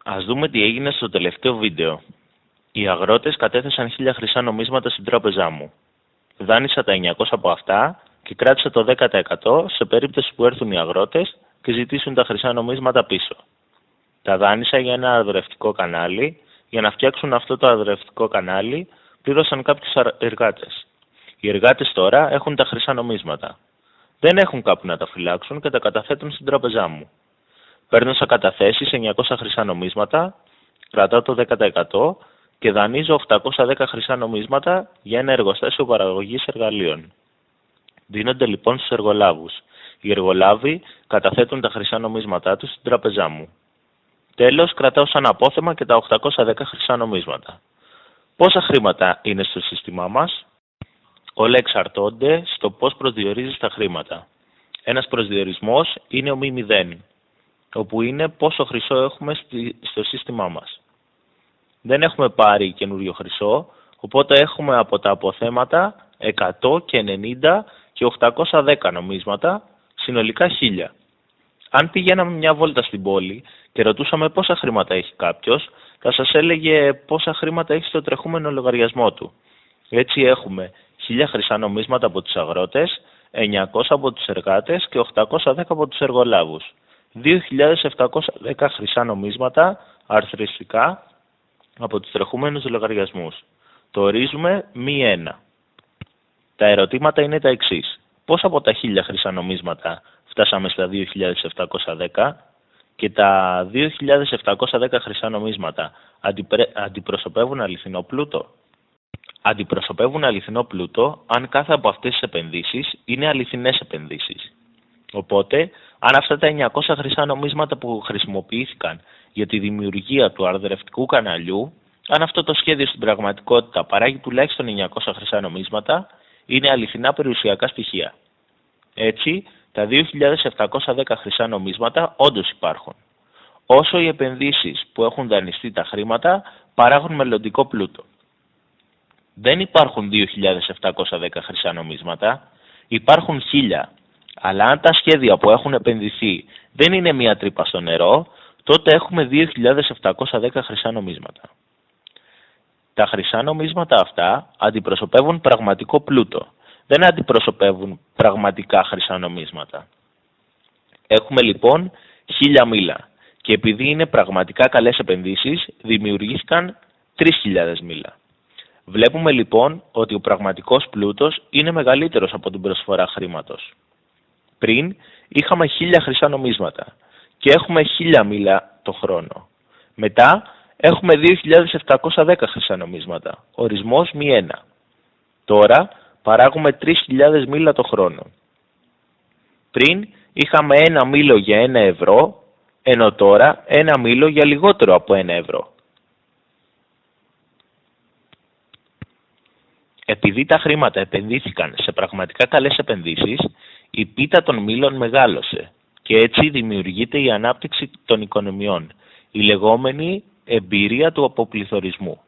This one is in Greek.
Ας δούμε τι έγινε στο τελευταίο βίντεο. Οι αγρότες κατέθεσαν 1000 χρυσά νομίσματα στην τράπεζά μου. Δάνεισα τα 900 από αυτά και κράτησα το 10% σε περίπτωση που έρθουν οι αγρότες και ζητήσουν τα χρυσά νομίσματα πίσω. Τα δάνεισα για ένα αδωρευτικό κανάλι. Για να φτιάξουν αυτό το αδωρευτικό κανάλι πλήρωσαν κάποιους εργάτες. Οι εργάτες τώρα έχουν τα χρυσά νομίσματα. Δεν έχουν κάπου να τα φυλάξουν και τα καταθέτουν στην τράπεζά μου. Παίρνω σαν καταθέσεις 900 χρυσά νομίσματα, κρατάω το 10% και δανείζω 810 χρυσά νομίσματα για ένα εργοστάσιο παραγωγής εργαλείων. Δίνονται λοιπόν στους εργολάβους. Οι εργολάβοι καταθέτουν τα χρυσά νομίσματά τους στην τράπεζά μου. Τέλος, κρατάω σαν απόθεμα και τα 810 χρυσά νομίσματα. Πόσα χρήματα είναι στο σύστημά μας? Όλα εξαρτώνται στο πώς προσδιορίζεις τα χρήματα. Ένας προσδιορισμός είναι ο μη 0, όπου είναι πόσο χρυσό έχουμε στο σύστημά μας. Δεν έχουμε πάρει καινούριο χρυσό, οπότε έχουμε από τα αποθέματα 100 και 90 και 810 νομίσματα, συνολικά 1000. Αν πηγαίναμε μια βόλτα στην πόλη και ρωτούσαμε πόσα χρήματα έχει κάποιος, θα σας έλεγε πόσα χρήματα έχει στο τρεχούμενο λογαριασμό του. Έτσι έχουμε 1000 χρυσά νομίσματα από τους αγρότες, 900 από τους εργάτες και 810 από τους εργολάβους. 2.710 χρυσά νομίσματα αρθριστικά από τους τρεχούμενους λογαριασμούς. Το ορίζουμε μη 1. Τα ερωτήματα είναι τα εξής. Πώς από τα 1000 χρυσά νομίσματα φτάσαμε στα 2.710 και τα 2.710 χρυσά νομίσματα αντιπροσωπεύουν αληθινό πλούτο? Αντιπροσωπεύουν αληθινό πλούτο αν κάθε από αυτές τις επενδύσεις είναι αληθινές επενδύσεις. Οπότε, αν αυτά τα 900 χρυσά νομίσματα που χρησιμοποιήθηκαν για τη δημιουργία του αρδρευτικού καναλιού, αν αυτό το σχέδιο στην πραγματικότητα παράγει τουλάχιστον 900 χρυσά νομίσματα, είναι αληθινά περιουσιακά στοιχεία. Έτσι, τα 2.710 χρυσά νομίσματα όντως υπάρχουν. Όσο οι επενδύσεις που έχουν δανειστεί τα χρήματα παράγουν μελλοντικό πλούτο. Δεν υπάρχουν 2.710 χρυσά νομίσματα, υπάρχουν 1000. Αλλά αν τα σχέδια που έχουν επενδυθεί δεν είναι μία τρύπα στο νερό, τότε έχουμε 2.710 χρυσά νομίσματα. Τα χρυσά νομίσματα αυτά αντιπροσωπεύουν πραγματικό πλούτο. Δεν αντιπροσωπεύουν πραγματικά χρυσά νομίσματα. Έχουμε λοιπόν 1000 μήλα και επειδή είναι πραγματικά καλές επενδύσεις δημιουργήθηκαν 3.000 μήλα. Βλέπουμε λοιπόν ότι ο πραγματικός πλούτος είναι μεγαλύτερος από την προσφορά χρήματος. Πριν είχαμε 1000 χρυσά νομίσματα και έχουμε 1000 μήλα το χρόνο. Μετά έχουμε 2.710 χρυσά νομίσματα, ορισμός μη 1. Τώρα παράγουμε 3.000 μήλα το χρόνο. Πριν είχαμε 1 μήλο για 1 ευρώ, ενώ τώρα 1 μήλο για λιγότερο από 1 ευρώ. Επειδή τα χρήματα επενδύθηκαν σε πραγματικά καλές επενδύσεις, η πίτα των μήλων μεγάλωσε και έτσι δημιουργείται η ανάπτυξη των οικονομιών, η λεγόμενη εμπειρία του αποπληθωρισμού.